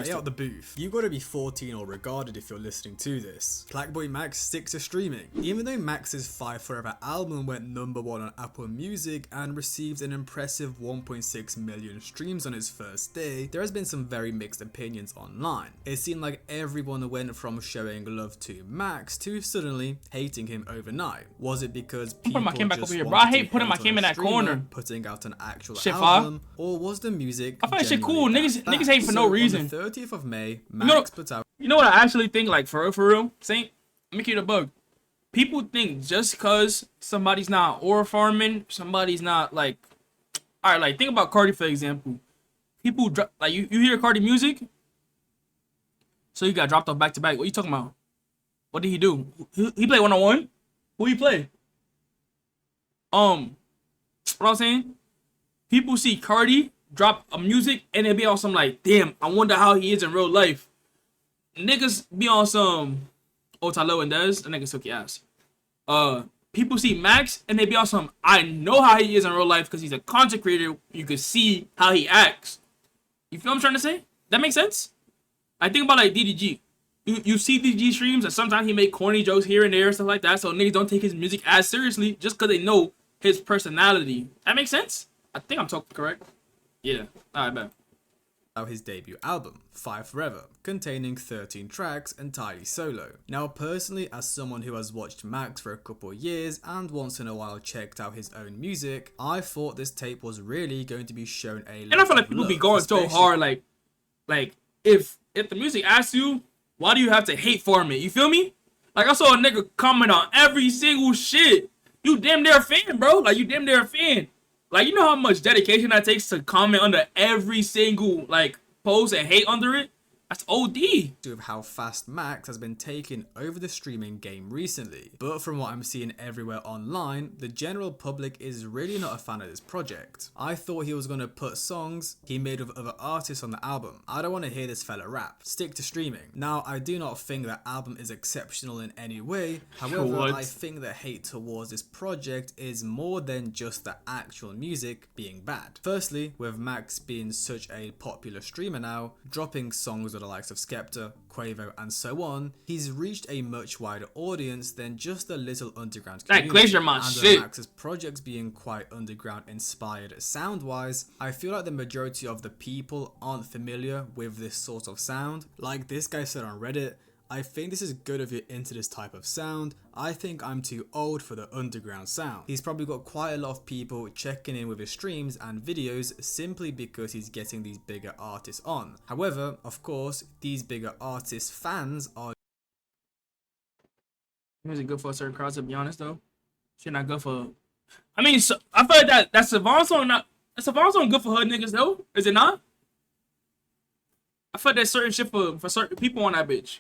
Stay out the booth. You gotta be 14 or regarded if you're listening to this. Blackboy Max sticks to streaming. Even though Max's Five Forever album went #1 on Apple Music and received an impressive 1.6 million streams on its first day, there has been some very mixed opinions online. It seemed like everyone went from showing love to Max to suddenly hating him overnight. Was it because people my cam back just over here, bro. wanted I hate to putting my hate cam on in a that streamer corner. putting out an actual Shit, album, or was the music I find shit cool. genuinely Niggas that hate for bad? no So reason. On the 30th of May, Max put out. You know what I actually think, like, for real? Saint, let me keep it a bug. People think just because somebody's not ore farming, somebody's not, like... Alright, like, think about Cardi, for example. People, like, you hear Cardi music? So you got dropped off back-to-back. What you talking about? What did he do? He played one-on-one? Who he play? What I was saying? People see Cardi drop a music and they be on some like, damn, I wonder how he is in real life. Niggas be on some Otalo and Dez, the niggas took your ass. People see Max and they be on some, I know how he is in real life because he's a content creator. You can see how he acts. You feel what I'm trying to say? That makes sense? I think about like DDG. You see DDG streams and sometimes he make corny jokes here and there and stuff like that. So niggas don't take his music as seriously just because they know his personality. That makes sense? I think I'm talking correct. Yeah. Alright, bet. His debut album, Five Forever, containing 13 tracks entirely solo. Now personally, as someone who has watched Max for a couple of years and once in a while checked out his own music, I thought this tape was really going to be shown a lot. And I feel like people be going so hard, like if the music asks you, why do you have to hate farm it? You feel me? Like I saw a nigga comment on every single shit. You damn near a fan, bro. Like you damn near a fan. Like, you know how much dedication that takes to comment under every single, like, post and hate under it? That's OD. Of how fast Max has been taking over the streaming game recently. But from what I'm seeing everywhere online, the general public is really not a fan of this project. I thought he was going to put songs he made with other artists on the album. I don't want to hear this fella rap. Stick to streaming. Now, I do not think that album is exceptional in any way. However, I think the hate towards this project is more than just the actual music being bad. Firstly, with Max being such a popular streamer now, dropping songs with the likes of Skepta, Quavo and so on, he's reached a much wider audience than just a little underground community. That Glacier my shit. Max's projects being quite underground inspired sound wise, I feel like the majority of the people aren't familiar with this sort of sound. Like this guy said on Reddit, I think this is good if you're into this type of sound. I think I'm too old for the underground sound. He's probably got quite a lot of people checking in with his streams and videos simply because he's getting these bigger artists on. However, of course, these bigger artists' fans are... Music good for a certain crowd, to be honest, though. Shit not good for... I mean, so, I feel like that Savon song not... That Savon song good for hood niggas, though? Is it not? I feel like there's certain shit for certain people on that bitch.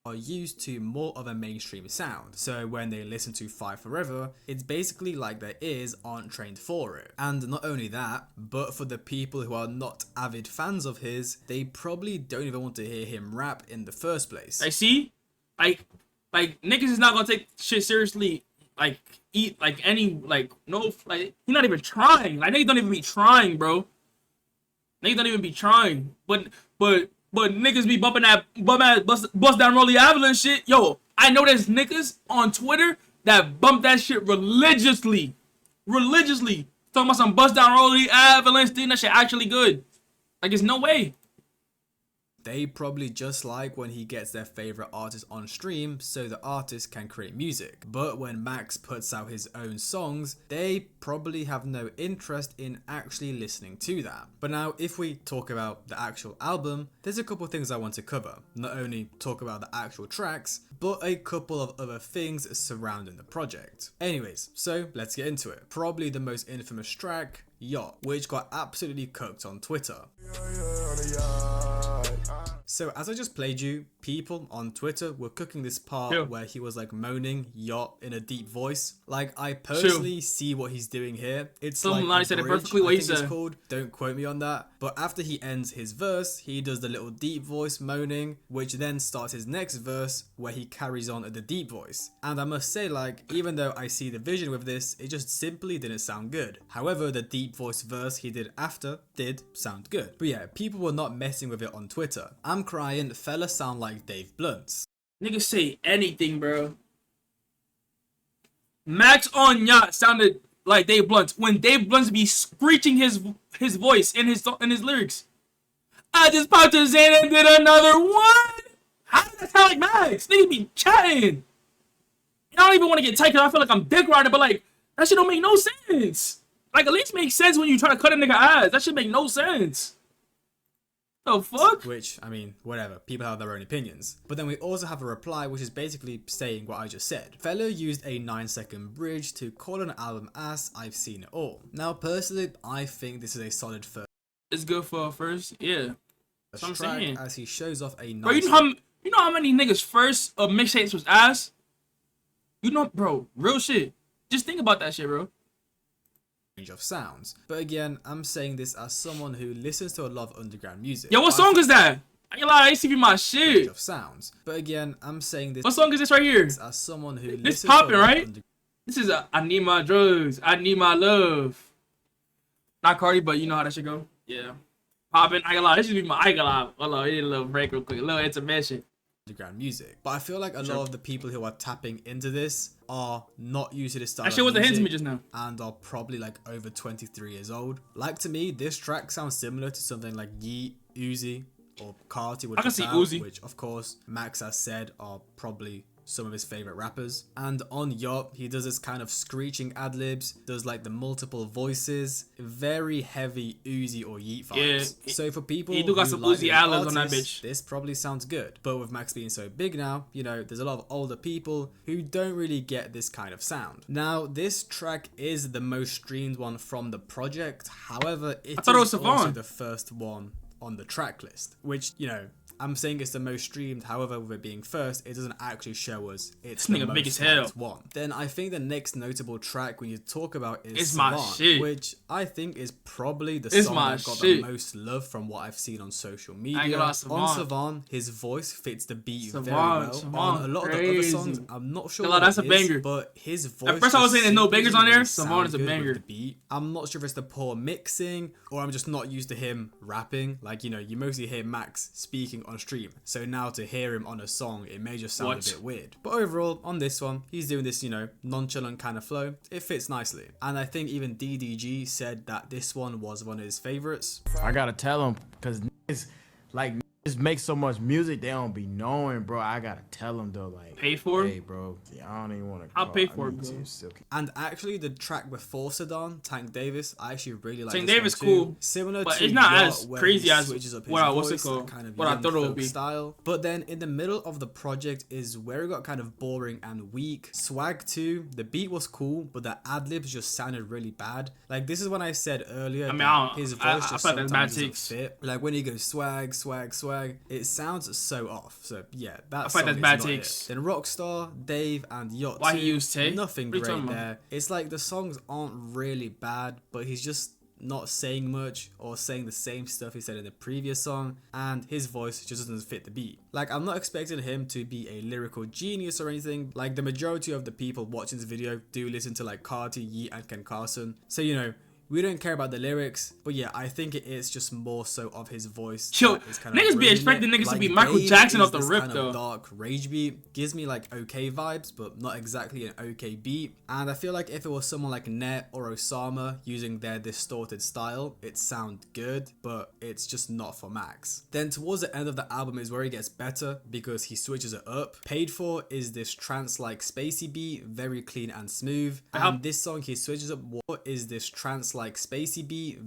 Are used to more of a mainstream sound, so when they listen to Five Forever, it's basically like their ears aren't trained for it. And not only that, but for the people who are not avid fans of his, they probably don't even want to hear him rap in the first place. I see, like niggas is not gonna take shit seriously, like eat like any like no like he's not even trying. Like niggas don't even be trying, bro. Niggas don't even be trying, but niggas be bumping that bust down Rolly Avalanche shit. Yo, I know there's niggas on Twitter that bump that shit religiously. Talking about some bust down Rolly Avalanche thing, that shit actually good. Like, there's no way. They probably just like when he gets their favorite artist on stream so the artist can create music. But when Max puts out his own songs, they probably have no interest in actually listening to that. But now, if we talk about the actual album, there's a couple things I want to cover. Not only talk about the actual tracks, but a couple of other things surrounding the project. Anyways, so let's get into it. Probably the most infamous track, Yacht, which got absolutely cooked on Twitter. So as I just played you, people on Twitter were cooking this part Chill. where he was like moaning yacht in a deep voice. Like I personally see what he's doing here. It's Somebody like a said it bridge, perfectly what I he think it's said. called. Don't quote me on that. But after he ends his verse, he does the little deep voice moaning, which then starts his next verse where he carries on at the deep voice. And I must say, like, even though I see the vision with this, it just simply didn't sound good. However, the deep voice verse he did after did sound good. But yeah, people were not messing with it on Twitter. I'm crying, fella sound like Dave Blunt. Niggas say anything, bro. Max on Yacht sounded like Dave Blunt when Dave Blunt be screeching his voice in his lyrics. I just popped a Xan and did another one. How does that sound like Max? Niggas be chatting. I don't even want to get tight because I feel like I'm dick riding, but like that shit don't make no sense. Like at least make sense when you try to cut a nigga ass. That shit make no sense. The fuck? Which, I mean, whatever. People have their own opinions. But then we also have a reply which is basically saying what I just said. Fellow used a 9-second bridge to call an album ass, I've seen it all. Now, personally, I think this is a solid first It's good for a first, yeah. That's what I'm track saying. as he shows off a Bro, nice you know how many niggas first mixtapes was ass? You know, bro, real shit. Just think about that shit, bro. range of sounds. But again, I'm saying this as someone who listens to a lot of underground music. Yo, what song is that? I ain't lie, I used to be my Range shit. of sounds. But again, I'm saying this What song is this right here? as someone who This listens poppin', to a lot of right? This is I need my drugs. I need my love. Not Cardi, but you know how that shit go. Yeah. Poppin', I ain't lie. This should be my, I ain't gonna lie. Hold on, we need a little break real quick. A little intermission. underground music. But I feel like a lot of the people who are tapping into this are not used to this style That of shit wasn't hitting me music just now. and are probably like over 23 years old. Like to me, this track sounds similar to something like Yeet, Uzi, or Carti would I can put see out, Uzi. which of course Max has said are probably some of his favorite rappers. And on Yacht, he does this kind of screeching ad-libs, does like the multiple voices, very heavy Uzi or Yeet vibes. Yeah, So for people he do got who some like Uzi the ad-libs on that artist, bitch. this probably sounds good. But with Max being so big now, you know, there's a lot of older people who don't really get this kind of sound. Now, this track is the most streamed one from the project. However, it thought it is was also Savon. the first one on the track list, which, you know, I'm saying it's the most streamed. However, with it being first, it doesn't actually show us it's This the nigga most big as hell. liked one. Then I think the next notable track when you talk about is It's my Savant, shit. which I think is probably the It's song my that got shit. the most love from what I've seen on social ain't media. gonna lie, On Savant. Savant, his voice fits the beat very Savant, well. Savant, On a lot of the other crazy. songs, I'm not sure Nah, what that's it a is, banger. but his voice. first I was just saying there's no simply bangers doesn't on there. really Savant is a sound good with banger. the beat. I'm not sure if it's the poor mixing or I'm just not used to him rapping. Like, you know, you mostly hear Max speaking on stream. So now to hear him on a song, it may just sound What? a bit weird. But overall, on this one, he's doing this, you know, nonchalant kind of flow. It fits nicely. And I think even DDG said that this one was one of his favorites. I gotta tell them, because niggas, like, niggas make so much music, they don't be knowing, bro. I gotta tell them, though, like, Pay for it? hey, bro, I don't even want to. I'll pay for it, bro. And actually, the track before Sedan, Tank Davis, I actually really like Tank this Davis one too. cool, Similar but to it's not Yacht, as where crazy he as switches up his what's it voice, called? that kind of What I young thought it would folk be. style. But then in the middle of the project is where it got kind of boring and weak. Swag 2, the beat was cool, but the ad-libs just sounded really bad. Like, this is when I said earlier I mean, that I his don't- voice I just felt that's bad sometimes doesn't takes. fit. Like, when he goes swag, swag, swag, it sounds so off. So, yeah, that felt song that's is bad not takes. it. Then Rockstar, Dave, and Yacht Why he 2, used Tay? nothing What are you great talking about? there. It's like the songs aren't really bad, but he's just not saying much or saying the same stuff he said in the previous song, and his voice just doesn't fit the beat. Like, I'm not expecting him to be a lyrical genius or anything. Like, the majority of the people watching this video do listen to like Carti, Yeet, and Ken Carson. So, you know, we don't care about the lyrics, but yeah, I think it is just more so of his voice. Chill. that is kind of Niggas be ruining expecting it. niggas to Like, be Michael Dave Jackson is off the this rip, kind though. of dark rage beat. Gives me like okay vibes, but not exactly an okay beat. And I feel like if it was someone like Net or Osama using their distorted style, it sound good, but it's just not for Max. Then towards the end of the album is where he gets better because he switches it up. Paid For is this trance-like spacey beat, very clean and smooth. And this song he switches up. What is this trance-like spacey beat?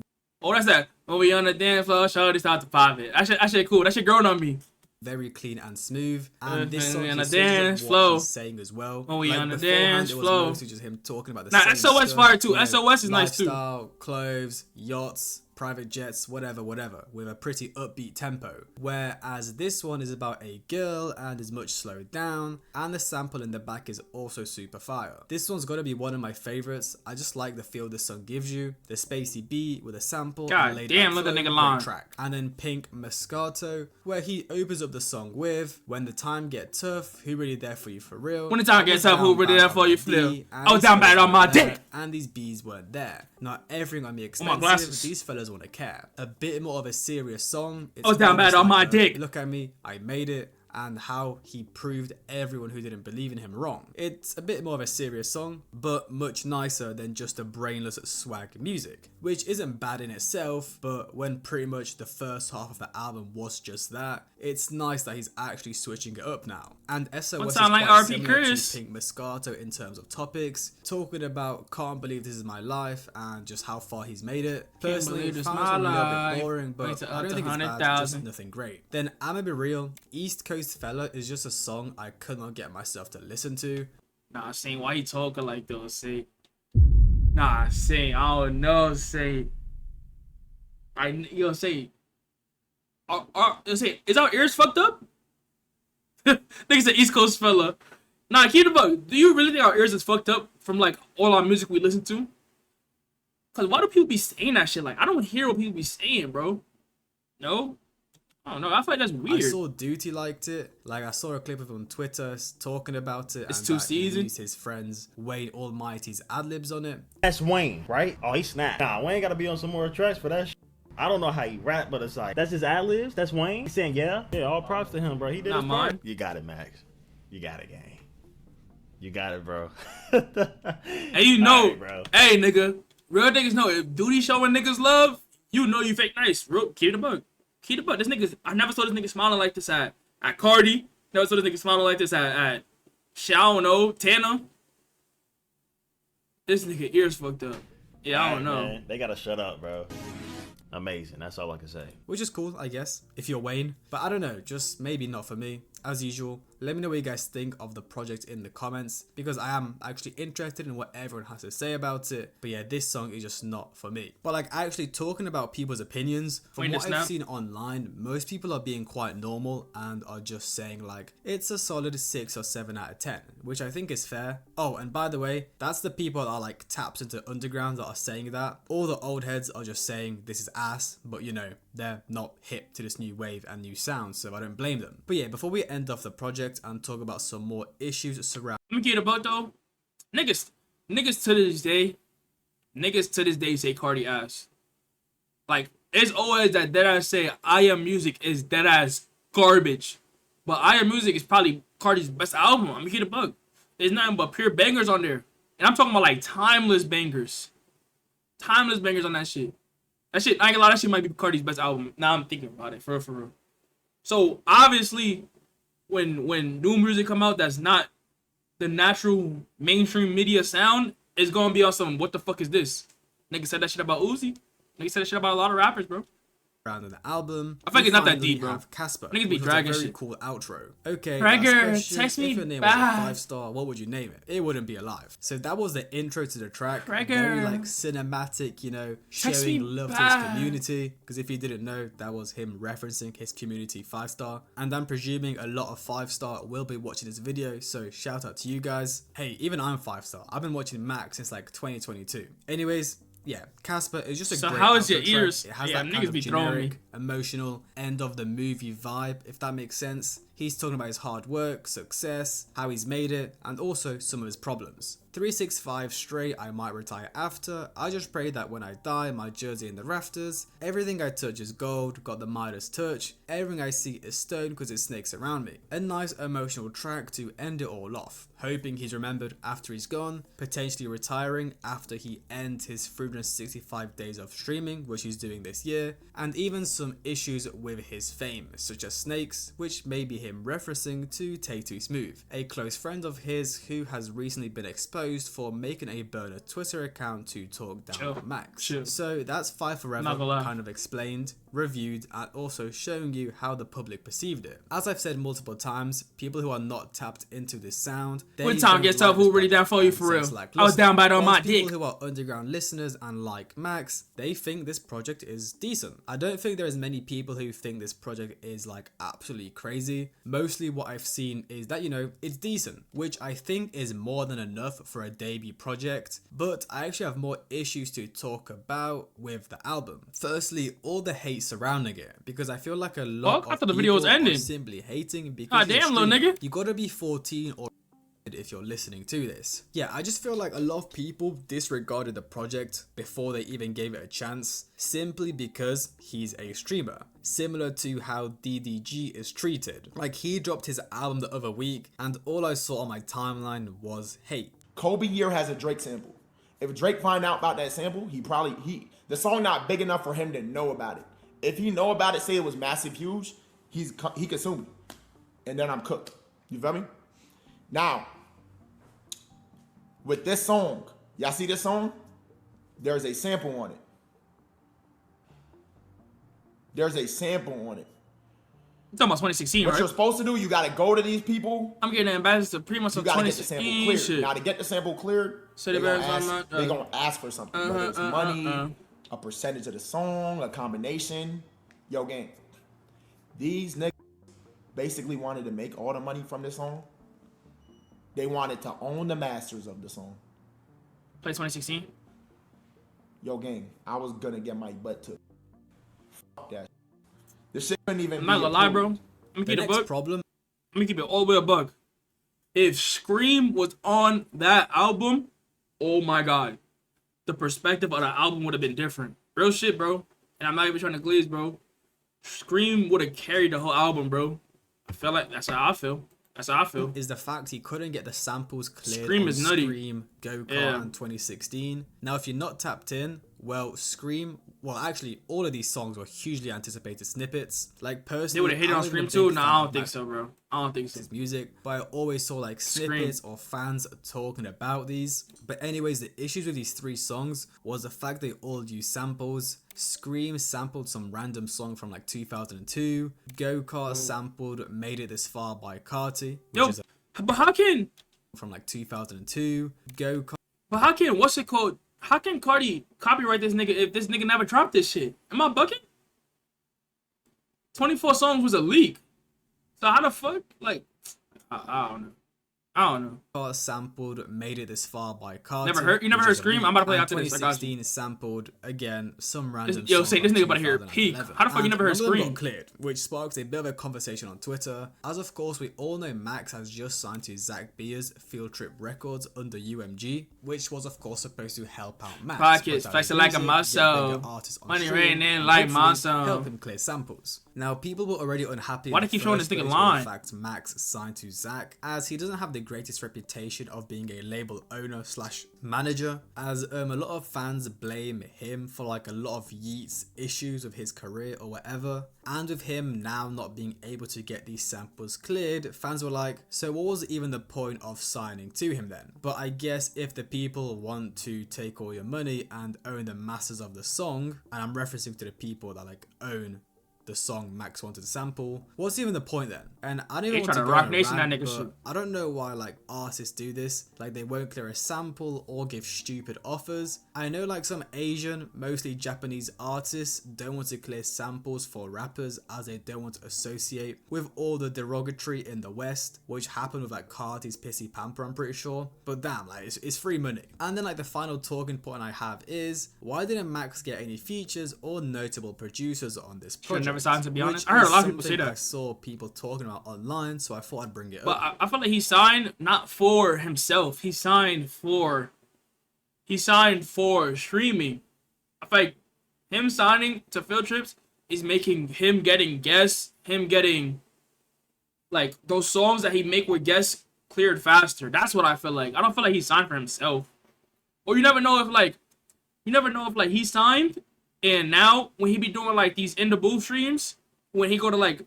Oh, that's that. When we on the dance floor, shorty start to pop it. That shit cool. That shit growing on me. Very clean and smooth, and this song on he the switches up dance what floor. he's saying as well. When we on the beforehand, dance it was floor. mostly just him talking about the Nah, same SOS stuff, fire too. you know, SOS is nice too. lifestyle, clothes, yachts, private jets, whatever, with a pretty upbeat tempo. Whereas this one is about a girl and is much slowed down, and the sample in the back is also super fire. This one's gotta be one of my favorites. I just like the feel this song gives you, the spacey beat with a sample. God damn, look at the nigga line. Track. And then Pink Moscato, where he opens up the song with, when the time get tough, who really there for you for real? When the time gets tough, who really there for you for real? I was down bad on my dick. And these bees weren't there. Not everything on me my expensive. glasses. These fellas want to care. A bit more of a serious song. It's I was down bad almost on my a, dick. Look at me, I made it. And how he proved everyone who didn't believe in him wrong. It's a bit more of a serious song, but much nicer than just a brainless swag music, which isn't bad in itself, but when pretty much the first half of the album was just that, it's nice that he's actually switching it up now. And SOS is sound like quite RP similar Chris. to Pink Moscato in terms of topics, talking about can't believe this is my life and just how far he's made it. Personally, believe this found my this one a little life. bit boring, but Wait till I don't up think to it's bad, 100,000. just nothing great. Then I'ma Be Real, East Coast Fella is just a song I could not get myself to listen to. Nah, saying why you talking like those? Say, nah, saying I don't know. Say, you'll say, you'll say, is our ears fucked up? Niggas an East Coast fella. Nah, keep the bug. Do you really think our ears is fucked up from like all our music we listen to? Cause why do people be saying that shit? Like I don't hear what people be saying, bro. No. I don't know. I feel like that's weird. I saw Duty liked it. Like I saw a clip of him on Twitter talking about it. It's and 2 that he seasons. used his friends Wayne Almighty's ad libs on it. That's Wayne, right? Oh, he snapped. Nah, Wayne gotta be on some more tracks for that shit. I don't know how he rap, but it's like, that's his ad-libs? That's Wayne? He's saying, yeah? Yeah, all props to him, bro. He did Not his part. mine. You got it, Max. You got it, gang. You got it, bro. And you know, Alright, bro. hey nigga, real niggas know if Duty showing niggas love, you know you fake nice. Real, keep the bug. Keep the bug. This nigga, I never saw this nigga smiling like this at Cardi. Never saw this nigga smiling like this at shit, I don't know, Tana. This nigga ears fucked up. Yeah, I don't know. Man, they gotta shut up, bro. Amazing. That's all I can say. Which is cool, I guess, if you're Wayne. But I don't know, just maybe not for me. As usual, let me know what you guys think of the project in the comments, because I am actually interested in what everyone has to say about it. But yeah, this song is just not for me. But like actually talking about people's opinions, from Wait, what it's I've not? seen online, most people are being quite normal and are just saying like, it's a solid 6 or 7 out of 10, which I think is fair. Oh, and by the way, that's the people that are like taps into underground that are saying that. All the old heads are just saying this is ass, but you know, they're not hip to this new wave and new sound, so I don't blame them. But yeah, before we end off the project and talk about some more issues surrounding Let me get about though. Niggas to this day say Cardi ass. Like, it's always that dead ass say I Am Music is dead ass garbage. But I Am Music is probably Cardi's best album. I'm gonna get a bug. There's nothing but pure bangers on there. And I'm talking about like timeless bangers. Timeless bangers on that shit. That shit, I ain't gonna lie, that shit might be Cardi's best album. Now I'm thinking about it, for real. So obviously, when new music come out that's not the natural mainstream media sound, it's gonna be on some what the fuck is this? Nigga said that shit about Uzi. Nigga said that shit about a lot of rappers, bro. the album. I feel like we it's not that finally deep, bro. have Casper, Niggas be which was a dragging very shit. cool outro. Okay, Dragger, last question. text me If your name was a back. 5-star, what would you name it? It wouldn't be Alive. So that was the intro to the track. Dragger. Very like cinematic, you know, Text me showing love to back. his community. Because if you didn't know, that was him referencing his community 5-star. And I'm presuming a lot of 5-star will be watching this video. So shout out to you guys. Hey, even I'm 5-star. I've been watching Mac since like 2022. Anyways. Yeah, Casper is just a So great how is your outro track. ears? It has Yeah, that niggas kind of be throwing me. generic, emotional, end of the movie vibe, if that makes sense. He's talking about his hard work, success, how he's made it, and also some of his problems. 365 straight, I might retire after. I just pray that when I die, my jersey in the rafters. Everything I touch is gold, got the Midas touch. Everything I see is stone because it snakes around me. A nice emotional track to end it all off. Hoping he's remembered after he's gone, potentially retiring after he ends his 365 days of streaming, which he's doing this year, and even some issues with his fame, such as snakes, which may be him referencing to Tay Too Smooth, a close friend of his who has recently been exposed exposed for making a burner Twitter account to talk down Chill. on Max. Chill. So that's Five Not Forever gonna lie. kind of explained, reviewed, and also showing you how the public perceived it. As I've said multiple times, people who are not tapped into this sound, they When time don't gets like up, who this really down for you project for and real? says like, I was down bad on my whilst dick. people who are underground listeners and like Max, they think this project is decent. I don't think there is many people who think this project is like absolutely crazy. Mostly what I've seen is that, you know, it's decent, which I think is more than enough for a debut project, but I actually have more issues to talk about with the album. Firstly, all the hate surrounding it, because I feel like a lot Fuck, I of thought the video was people are ending. simply hating because God you're a damn, little streamer. nigga. You gotta be 14 or if you're listening to this. Yeah, I just feel like a lot of people disregarded the project before they even gave it a chance, simply because he's a streamer. Similar to how DDG is treated. Like, he dropped his album the other week, and all I saw on my timeline was hate. Kobe Year has a Drake sample. If Drake find out about that sample, the song not big enough for him to know about it. If he know about it, say it was massive, huge, he could sue me, and then I'm cooked. You feel me? Now, with this song, y'all see this song? There's a sample on it. There's a sample on it. You talking about 2016, What right? you're supposed to do, you gotta go to these people. I'm getting an ambassador pretty much You of gotta get the sample 2016 cleared. shit. Now to get the sample cleared, So the they gonna bears ask, on they gonna ask for something. Whether it's money, a percentage of the song, a combination. Yo, gang. These niggas basically wanted to make all the money from this song. They wanted to own the masters of the song. Play 2016. Yo, gang, I was gonna get my butt to. Fuck that. This shit couldn't even I'm not be gonna lie, bro. approved. Let me The keep it a next book. problem Let me keep it all the way a bug. If Scream was on that album, oh my god, the perspective of the album would have been different. Real shit, bro. And I'm not even trying to glaze, bro. Scream would have carried the whole album, bro. I feel like that's how I feel. That's how I feel. is the fact he couldn't get the samples cleared Scream on is nutty. Scream, Go-Kart, Yeah. and 2016. Now, if you're not tapped in, well, Scream, well, actually, all of these songs were hugely anticipated snippets. Like, personally, They would have hated I on wasn't Scream a big too? fan Nah, I of don't think Max so, bro. I don't think so. his music, but I always saw like snippets or fans talking about these. But anyways, the issues with these three songs was the fact they all use samples. Scream sampled some random song from like 2002. Go-Kart sampled Made It This Far by Carti, which Yo, is but how can, from like 2002. Go-Kart what's it called? How can Cardi copyright this nigga if this nigga never dropped this shit? Am I bugging? 24 songs was a leak. So how the fuck? Like, I don't know. I don't know. sampled Made It This Far by Carti. You never which heard is a Scream? leak. I'm about to play And after this, I got you. 2016 sampled again some random Yo, song say this from nigga about to hear Peak. 2011. How the fuck you And never heard none of them Scream? got cleared, which sparks a bit of a conversation on Twitter. As of course, we all know Max has just signed to Zach Beer's Field Trip Records under UMG, which was of course supposed to help out Max. Pockets, put out flexing his like a music, muscle. get bigger artists on Money stream, raining and like hopefully muscle. help him clear samples. Now, people were already unhappy. Why in they the keep showing first this nigga place with line? the fact Max signed to Zach, as he doesn't have the greatest reputation of being a label owner slash manager, as a lot of fans blame him for like a lot of Yeats issues with his career or whatever. And with him now not being able to get these samples cleared, fans were like, so what was even the point of signing to him then? But I guess if the people want to take all your money and own the masters of the song, and I'm referencing to the people that like own the song Max wanted to sample, what's even the point then? And I don't even They want to tryna go Rock on a Nation rant, that nigga but shit. I don't know why like artists do this. Like, they won't clear a sample or give stupid offers. I know like some Asian, mostly Japanese artists don't want to clear samples for rappers as they don't want to associate with all the derogatory in the West, which happened with like Carti's Pissy Pamper, I'm pretty sure. But damn, like it's free money. And then like the final talking point I have is, why didn't Max get any features or notable producers on this project? never signed, to be honest. Which I heard a is lot of people say something that. I saw people talking about online, so I thought I'd bring it But up. I feel like he signed not for himself. He signed for streaming. I feel like him signing to Field Trips is making him getting guests, him getting like those songs that he make with guests cleared faster. That's what I feel like. I don't feel like he signed for himself. Or you never know if he signed and now when he be doing like these in the booth streams, when he go to like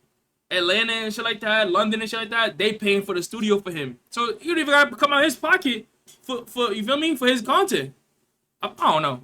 Atlanta and shit like that, London and shit like that, they paying for the studio for him. So you don't even gotta come out of his pocket for you feel me, for his content. I don't know.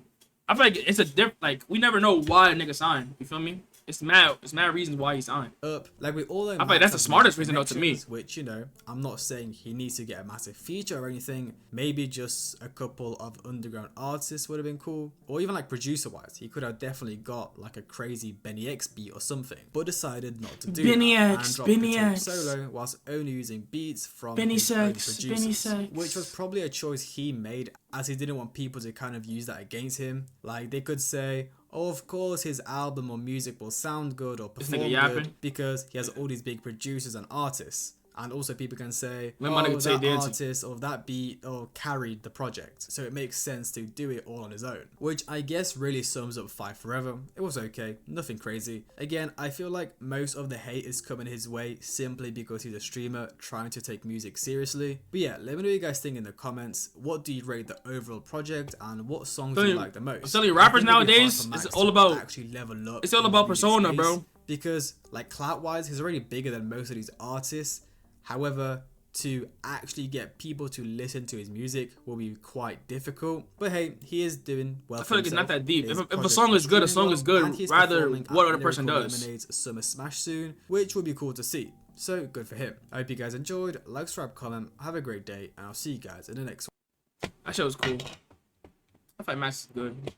I feel like it's a like we never know why a nigga signed. You feel me? It's mad reasons why he signed. Like we all know, I feel like that's the smartest reason though to me. Which, you know, I'm not saying he needs to get a massive feature or anything. Maybe just a couple of underground artists would have been cool. Or even like producer wise, he could have definitely got like a crazy Benny X beat or something. But decided not to do Benny that X, and dropped Benny the tape X. solo whilst only using beats from Benny his own Sex, producers, Benny Sex. which was probably a choice he made as he didn't want people to kind of use that against him. Like they could say, oh, of course his album or music will sound good or perform good because he has all these big producers and artists. And also people can say, oh, that artist or that beat or carried the project. So it makes sense to do it all on his own. Which I guess really sums up Five Forever. It was okay, nothing crazy. Again, I feel like most of the hate is coming his way simply because he's a streamer trying to take music seriously. But yeah, let me know what you guys think in the comments. What do you rate the overall project and what songs do you like the most? I'm telling you, rappers nowadays, it's all about actually level up. It's all about persona, bro. Because like clout wise, he's already bigger than most of these artists. However, to actually get people to listen to his music will be quite difficult. But hey, he is doing well. I feel like it's not that deep. If a song is good, a song is good. Rather what other person does. Lemonade's Summer Smash soon, which will be cool to see. So good for him. I hope you guys enjoyed. Like, subscribe, comment. Have a great day, and I'll see you guys in the next one. That show was cool. I feel like Max is good.